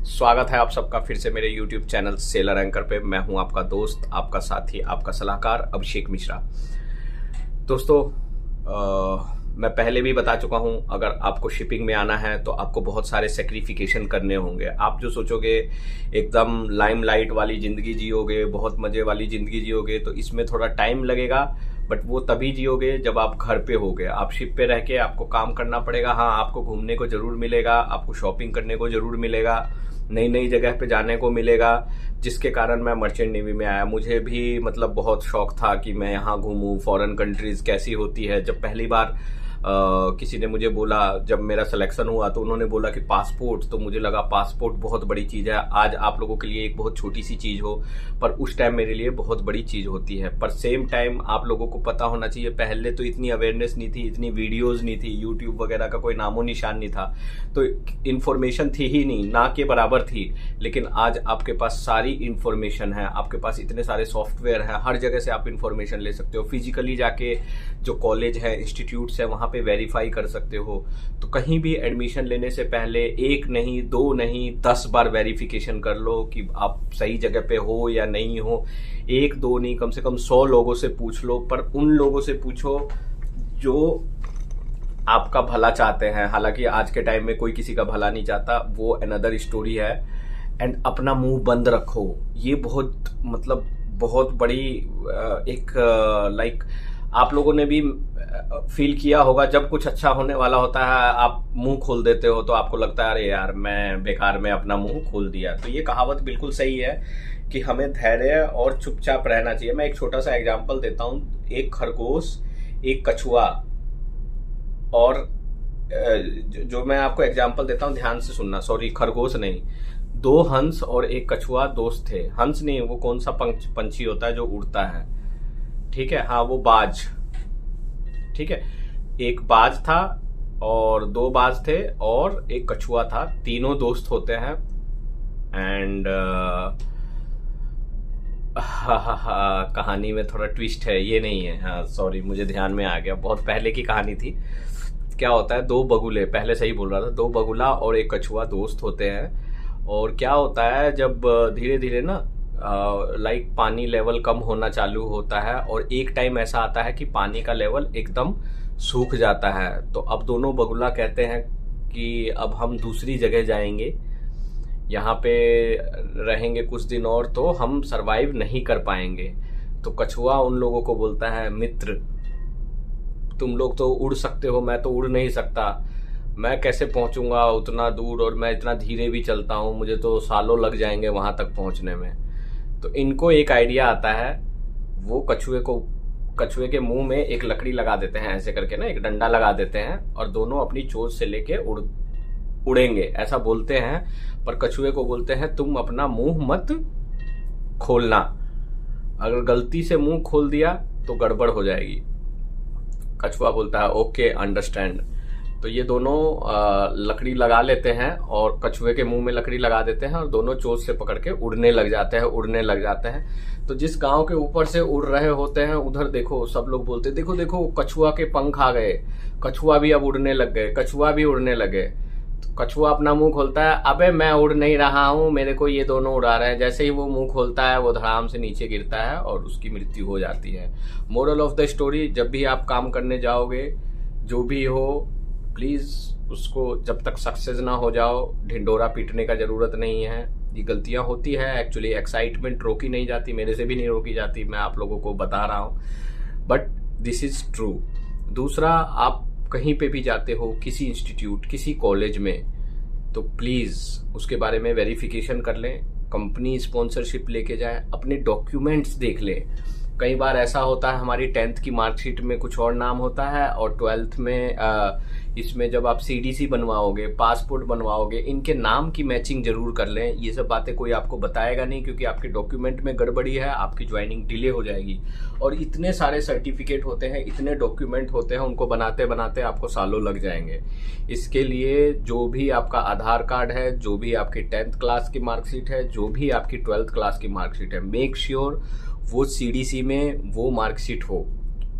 स्वागत है आप सबका फिर से मेरे YouTube चैनल सेलर एंकर पे। मैं हूं आपका दोस्त, आपका साथी, आपका सलाहकार अभिषेक मिश्रा। दोस्तों, मैं पहले भी बता चुका हूं, अगर आपको शिपिंग में आना है तो आपको बहुत सारे सेक्रीफिकेशन करने होंगे। आप जो सोचोगे एकदम लाइमलाइट वाली ज़िंदगी जियोगे, बहुत मज़े वाली ज़िंदगी जियोगे, तो इसमें थोड़ा टाइम लगेगा, बट वो तभी जियोगे जब आप घर पे होगे। आप शिप पे रह के आपको काम करना पड़ेगा। हाँ, आपको घूमने को ज़रूर मिलेगा, आपको शॉपिंग करने को ज़रूर मिलेगा, नई नई जगह पे जाने को मिलेगा, जिसके कारण मैं मर्चेंट नेवी में आया। मुझे भी मतलब बहुत शौक था कि मैं यहाँ घूमूं, फॉरेन कंट्रीज कैसी होती है। जब पहली बार किसी ने मुझे बोला, जब मेरा सिलेक्शन हुआ तो उन्होंने बोला कि पासपोर्ट, तो मुझे लगा पासपोर्ट बहुत बड़ी चीज़ है। आज आप लोगों के लिए एक बहुत छोटी सी चीज़ हो, पर उस टाइम मेरे लिए बहुत बड़ी चीज़ होती है। पर सेम टाइम आप लोगों को पता होना चाहिए, पहले तो इतनी अवेयरनेस नहीं थी, इतनी वीडियोज़ नहीं थी, यूट्यूब वगैरह का कोई नामो निशान नहीं था, तो इन्फॉर्मेशन थी ही नहीं, ना के बराबर थी। लेकिन आज आपके पास सारी इन्फॉर्मेशन है, आपके पास इतने सारे सॉफ्टवेयर हैं, हर जगह से आप इन्फॉर्मेशन ले सकते हो। फिजिकली जाके जो कॉलेज है, इंस्टीट्यूट्स है, वहाँ पे वेरीफाई कर सकते हो। तो कहीं भी एडमिशन लेने से पहले एक नहीं, दो नहीं, 10 बार वेरिफिकेशन कर लो कि आप सही जगह पे हो या नहीं हो। एक दो नहीं, कम से कम 100 लोगों से पूछ लो, पर उन लोगों से पूछो जो आपका भला चाहते हैं। हालांकि आज के टाइम में कोई किसी का भला नहीं चाहता, वो अनदर स्टोरी है। एंड अपना मुंह बंद रखो, ये बहुत मतलब बहुत बड़ी एक लाइक आप लोगों ने भी फील किया होगा, जब कुछ अच्छा होने वाला होता है आप मुंह खोल देते हो, तो आपको लगता है अरे यार मैं बेकार में अपना मुंह खोल दिया। तो ये कहावत बिल्कुल सही है कि हमें धैर्य और चुपचाप रहना चाहिए। मैं एक छोटा सा एग्जांपल देता हूँ। एक खरगोश, एक कछुआ, और जो मैं आपको एग्जांपल देता हूँ ध्यान से सुनना, सॉरी खरगोश नहीं, 2 हंस और एक कछुआ दोस्त थे। हंस नहीं, वो कौन सा पंछी होता है जो उड़ता है, ठीक है, हाँ वो बाज, ठीक है। एक बाज था और 2 बाज थे और एक कछुआ था, तीनों दोस्त होते हैं। एंड कहानी में थोड़ा ट्विस्ट है, ये नहीं है, हाँ सॉरी मुझे ध्यान में आ गया, बहुत पहले की कहानी थी। क्या होता है, 2 बगुले, पहले सही बोल रहा था, 2 बगुला और एक कछुआ दोस्त होते हैं। और क्या होता है, जब धीरे धीरे ना लाइक पानी लेवल कम होना चालू होता है, और एक टाइम ऐसा आता है कि पानी का लेवल एकदम सूख जाता है। तो अब दोनों बगुला कहते हैं कि अब हम दूसरी जगह जाएंगे, यहाँ पे रहेंगे कुछ दिन और तो हम सरवाइव नहीं कर पाएंगे। तो कछुआ उन लोगों को बोलता है, मित्र तुम लोग तो उड़ सकते हो, मैं तो उड़ नहीं सकता, मैं कैसे पहुंचूंगा उतना दूर, और मैं इतना धीरे भी चलता हूं, मुझे तो सालों लग जाएंगे वहां तक पहुंचने में। तो इनको एक आइडिया आता है, वो कछुए के मुंह में एक लकड़ी लगा देते हैं, ऐसे करके ना एक डंडा लगा देते हैं, और दोनों अपनी चोंच से लेके उड़ेंगे ऐसा बोलते हैं। पर कछुए को बोलते हैं तुम अपना मुंह मत खोलना, अगर गलती से मुंह खोल दिया तो गड़बड़ हो जाएगी। कछुआ बोलता है ओके अंडरस्टैंड। तो ये दोनों लकड़ी लगा लेते हैं और कछुए के मुंह में लकड़ी लगा देते हैं, और दोनों चोंच से पकड़ के उड़ने लग जाते हैं। तो जिस गांव के ऊपर से उड़ रहे होते हैं, उधर देखो सब लोग बोलते देखो देखो कछुआ के पंख आ गए, कछुआ भी अब उड़ने लग गए, कछुआ भी उड़ने लगे। तो कछुआ अपना मुंह खोलता है, अबे मैं उड़ नहीं रहा हूं, मेरे को ये दोनों उड़ा रहे हैं। जैसे ही वो मुंह खोलता है, वो धड़ाम से नीचे गिरता है और उसकी मृत्यु हो जाती है। मोरल ऑफ द स्टोरी, जब भी आप काम करने जाओगे, जो भी हो, प्लीज उसको जब तक सक्सेस ना हो जाओ, ढिंडोरा पीटने का जरूरत नहीं है। ये गलतियां होती है, एक्चुअली एक्साइटमेंट रोकी नहीं जाती, मेरे से भी नहीं रोकी जाती, मैं आप लोगों को बता रहा हूं, बट दिस इज ट्रू। दूसरा, आप कहीं पे भी जाते हो, किसी इंस्टीट्यूट, किसी कॉलेज में, तो प्लीज उसके बारे में वेरिफिकेशन कर लें, कंपनी स्पॉन्सरशिप लेके जाएं, अपने डॉक्यूमेंट्स देख लें। कई बार ऐसा होता है हमारी 10th की मार्कशीट में कुछ और नाम होता है, और 12th में इसमें जब आप CDC बनवाओगे, पासपोर्ट बनवाओगे, इनके नाम की मैचिंग जरूर कर लें। ये सब बातें कोई आपको बताएगा नहीं, क्योंकि आपके डॉक्यूमेंट में गड़बड़ी है, आपकी ज्वाइनिंग डिले हो जाएगी। और इतने सारे सर्टिफिकेट होते हैं, इतने डॉक्यूमेंट होते हैं, उनको बनाते बनाते आपको सालों लग जाएंगे। इसके लिए जो भी आपका आधार कार्ड है, जो भी आपकी 10th क्लास की मार्कशीट है, जो भी आपकी 12th क्लास की मार्कशीट है, मेक श्योर वो CDC में वो मार्कशीट हो।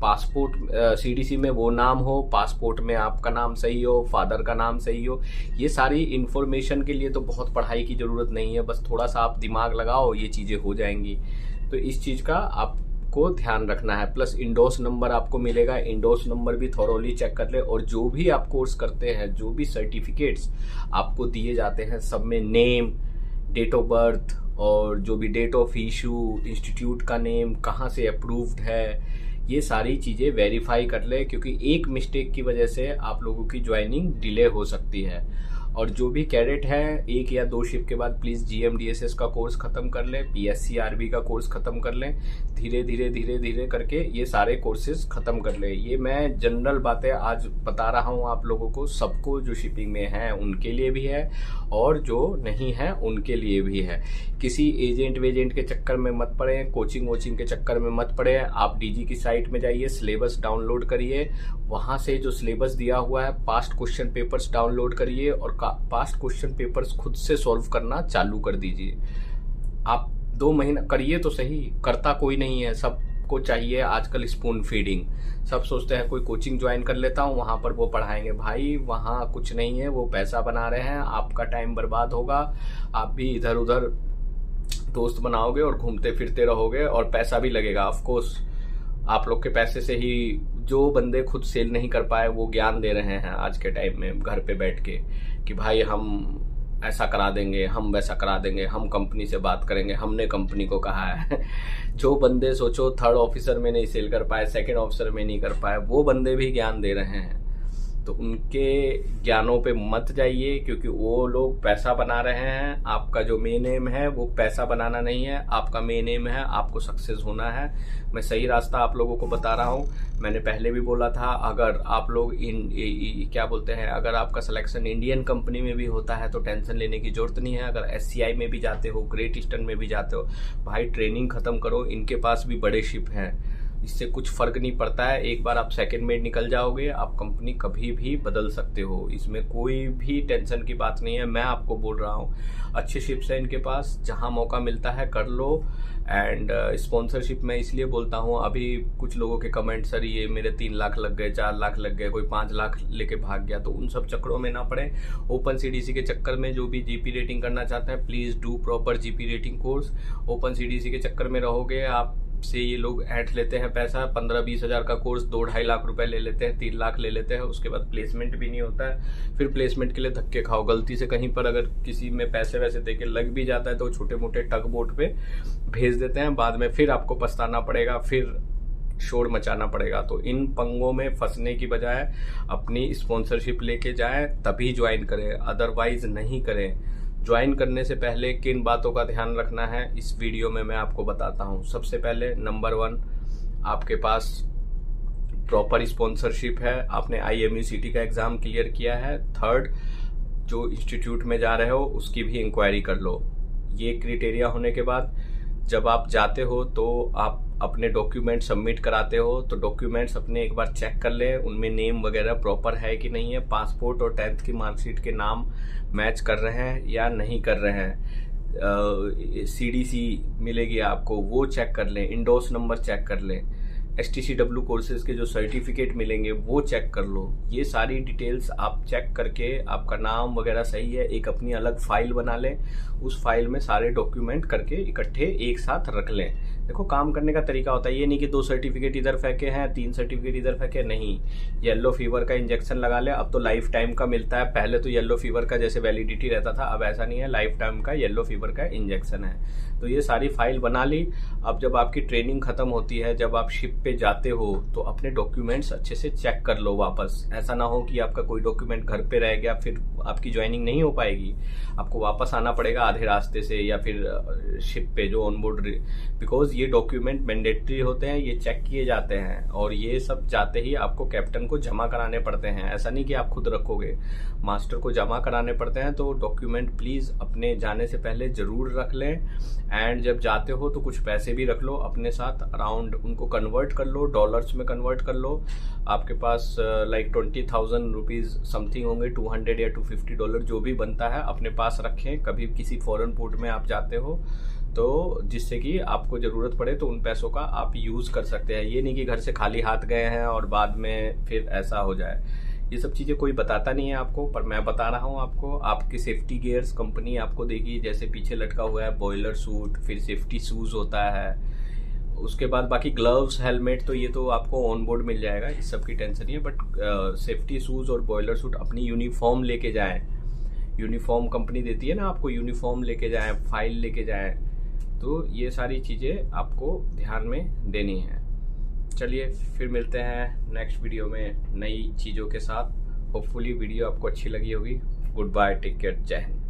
पासपोर्ट सीडीसी में वो नाम हो, पासपोर्ट में आपका नाम सही हो, फादर का नाम सही हो। ये सारी इन्फॉर्मेशन के लिए तो बहुत पढ़ाई की ज़रूरत नहीं है, बस थोड़ा सा आप दिमाग लगाओ, ये चीज़ें हो जाएंगी। तो इस चीज़ का आपको ध्यान रखना है। प्लस इंडोर्स नंबर आपको मिलेगा, इंडोर्स नंबर भी थॉरोली चेक कर ले। और जो भी आप कोर्स करते हैं, जो भी सर्टिफिकेट्स आपको दिए जाते हैं, सब में नेम, डेट ऑफ बर्थ और जो भी डेट ऑफ इशू, इंस्टीट्यूट का नेम, कहाँ से अप्रूव्ड है, ये सारी चीज़ें वेरीफाई कर ले, क्योंकि एक मिस्टेक की वजह से आप लोगों की ज्वाइनिंग डिले हो सकती है। और जो भी कैडेट है 1 या 2 शिफ्ट के बाद प्लीज़ GMDSS का कोर्स ख़त्म कर लें, PSC-RB का कोर्स ख़त्म कर लें। धीरे धीरे करके ये सारे कोर्सेज ख़त्म कर लें। ये मैं जनरल बातें आज बता रहा हूँ आप लोगों को, सबको जो शिपिंग में है उनके लिए भी है और जो नहीं है उनके लिए भी है। किसी एजेंट वेजेंट के चक्कर में मत पड़े, कोचिंग वोचिंग के चक्कर में मत पड़े। आप DG की साइट में जाइए, सिलेबस डाउनलोड करिए, वहाँ से जो सिलेबस दिया हुआ है पास्ट क्वेश्चन पेपर्स डाउनलोड करिए और पास्ट क्वेश्चन पेपर्स खुद से सॉल्व करना चालू कर दीजिए। आप 2 महीना करिए तो सही, करता कोई नहीं है, सबको चाहिए आजकल स्पून फीडिंग। सब सोचते हैं कोई कोचिंग ज्वाइन कर लेता हूँ, वहाँ पर वो पढ़ाएंगे। भाई वहाँ कुछ नहीं है, वो पैसा बना रहे हैं, आपका टाइम बर्बाद होगा, आप भी इधर उधर दोस्त बनाओगे और घूमते फिरते रहोगे और पैसा भी लगेगा। ऑफ कोर्स आप लोग के पैसे से ही जो बंदे खुद सेल नहीं कर पाए वो ज्ञान दे रहे हैं आज के टाइम में घर पे बैठ के, कि भाई हम ऐसा करा देंगे, हम वैसा करा देंगे, हम कंपनी से बात करेंगे, हमने कंपनी को कहा है। जो बंदे सोचो 3rd ऑफिसर में नहीं सेल कर पाए, 2nd ऑफिसर में नहीं कर पाए, वो बंदे भी ज्ञान दे रहे हैं। तो उनके ज्ञानों पे मत जाइए, क्योंकि वो लोग पैसा बना रहे हैं। आपका जो मेन एम है वो पैसा बनाना नहीं है, आपका मेन एम है आपको सक्सेस होना है। मैं सही रास्ता आप लोगों को बता रहा हूँ। मैंने पहले भी बोला था, अगर आप लोग क्या बोलते हैं, अगर आपका सिलेक्शन इंडियन कंपनी में भी होता है तो टेंशन लेने की जरूरत नहीं है। अगर SCI में भी जाते हो, ग्रेट ईस्टर्न में भी जाते हो, भाई ट्रेनिंग खत्म करो, इनके पास भी बड़े शिप हैं, इससे कुछ फर्क नहीं पड़ता है। एक बार आप सेकंड में निकल जाओगे, आप कंपनी कभी भी बदल सकते हो, इसमें कोई भी टेंशन की बात नहीं है। मैं आपको बोल रहा हूँ, अच्छे शिप्स है इनके पास, जहाँ मौका मिलता है कर लो। एंड स्पॉन्सरशिप मैं इसलिए बोलता हूँ, अभी कुछ लोगों के कमेंट, सर ये मेरे 3 लाख लग गए, 4 लाख लग गए, कोई 5 लाख लेके भाग गया, तो उन सब चक्करों में ना पड़े। ओपन CDC के चक्कर में जो भी GP रेटिंग करना चाहते हैं, please do proper GP rating course. Open CDC के चक्कर में रहोगे आप से ये लोग ऐंठ लेते हैं पैसा, 15-20 हज़ार का कोर्स 2-2.5 लाख रुपए ले लेते हैं, 3 लाख ले लेते हैं, उसके बाद प्लेसमेंट भी नहीं होता है। फिर प्लेसमेंट के लिए धक्के खाओ। गलती से कहीं पर अगर किसी में पैसे वैसे देके लग भी जाता है तो छोटे मोटे टग बोट पे भेज देते हैं, बाद में फिर आपको पछताना पड़ेगा, फिर शोर मचाना पड़ेगा। तो इन पंगों में फंसने की बजाय अपनी स्पॉन्सरशिप लेके जाएं, तभी ज्वाइन करें, अदरवाइज नहीं करें। ज्वाइन करने से पहले किन बातों का ध्यान रखना है इस वीडियो में मैं आपको बताता हूं। सबसे पहले नंबर 1, आपके पास प्रॉपर स्पॉन्सरशिप है, आपने IMUCT का एग्जाम क्लियर किया है। 3rd, जो इंस्टीट्यूट में जा रहे हो उसकी भी इंक्वायरी कर लो। ये क्राइटेरिया होने के बाद जब आप जाते हो तो आप अपने डॉक्यूमेंट सबमिट कराते हो, तो डॉक्यूमेंट्स अपने एक बार चेक कर लें, उनमें नेम वगैरह प्रॉपर है कि नहीं है, पासपोर्ट और 10th की मार्कशीट के नाम मैच कर रहे हैं या नहीं कर रहे हैं। CDC मिलेगी आपको, वो चेक कर लें, इंडोर्स नंबर चेक कर लें, STCW कोर्सेज के जो सर्टिफिकेट मिलेंगे वो चेक कर लो। ये सारी डिटेल्स आप चेक करके आपका नाम वगैरह सही है, एक अपनी अलग फाइल बना लें, उस फाइल में सारे डॉक्यूमेंट करके इकट्ठे एक साथ रख लें। देखो काम करने का तरीका होता है, ये नहीं कि 2 सर्टिफिकेट इधर फेंके हैं, 3 सर्टिफिकेट इधर फेंके, नहीं। येलो फीवर का इंजेक्शन लगा ले, अब तो लाइफ टाइम का मिलता है, पहले तो येलो फीवर का जैसे वैलिडिटी रहता था, अब ऐसा नहीं है, लाइफ टाइम का येलो फीवर का इंजेक्शन है। तो ये सारी फाइल बना ली। अब जब आपकी ट्रेनिंग खत्म होती है, जब आप शिप पे जाते हो, तो अपने डॉक्यूमेंट्स अच्छे से चेक कर लो वापस। ऐसा ना हो कि आपका कोई डॉक्यूमेंट घर पे रह गया, फिर आपकी ज्वाइनिंग नहीं हो पाएगी, आपको वापस आना पड़ेगा आधे रास्ते से या फिर शिप पे जो ऑनबोर्ड, बिकॉज ये डॉक्यूमेंट मैंडेटरी होते हैं, ये चेक किए जाते हैं और ये सब जाते ही आपको कैप्टन को जमा कराने पड़ते हैं। ऐसा नहीं कि आप खुद रखोगे, मास्टर को जमा कराने पड़ते हैं। तो डॉक्यूमेंट प्लीज अपने जाने से पहले जरूर रख लें। एंड जब जाते हो तो कुछ पैसे भी रख लो अपने साथ, अराउंड उनको कन्वर्ट कर लो, डॉलर्स में कन्वर्ट कर लो। आपके पास लाइक 20,000 रुपीज़ समथिंग होंगे, $200 या $250 जो भी बनता है अपने पास रखें। कभी किसी फॉरेन पोर्ट में आप जाते हो तो जिससे कि आपको ज़रूरत पड़े तो उन पैसों का आप यूज़ कर सकते हैं। ये नहीं कि घर से खाली हाथ गए हैं और बाद में फिर ऐसा हो जाए। ये सब चीज़ें कोई बताता नहीं है आपको, पर मैं बता रहा हूँ आपको। आपकी सेफ्टी गियर्स कंपनी आपको देगी, जैसे पीछे लटका हुआ है बॉयलर सूट, फिर सेफ्टी शूज़ होता है, उसके बाद बाकी ग्लव्स, हेलमेट, तो ये तो आपको ऑन बोर्ड मिल जाएगा, इस सब की टेंशन नहीं है। बट सेफ्टी शूज़ और बॉयलर सूट, अपनी यूनिफॉर्म लेके जाएं। यूनिफॉर्म कंपनी देती है ना आपको, यूनिफॉर्म लेके जाएं, फाइल लेके जाएं। तो ये सारी चीज़ें आपको ध्यान में देनी है। चलिए फिर मिलते हैं नेक्स्ट वीडियो में नई चीज़ों के साथ। होपफुली वीडियो आपको अच्छी लगी होगी। गुड बाय, टेक केयर, जय हिंद।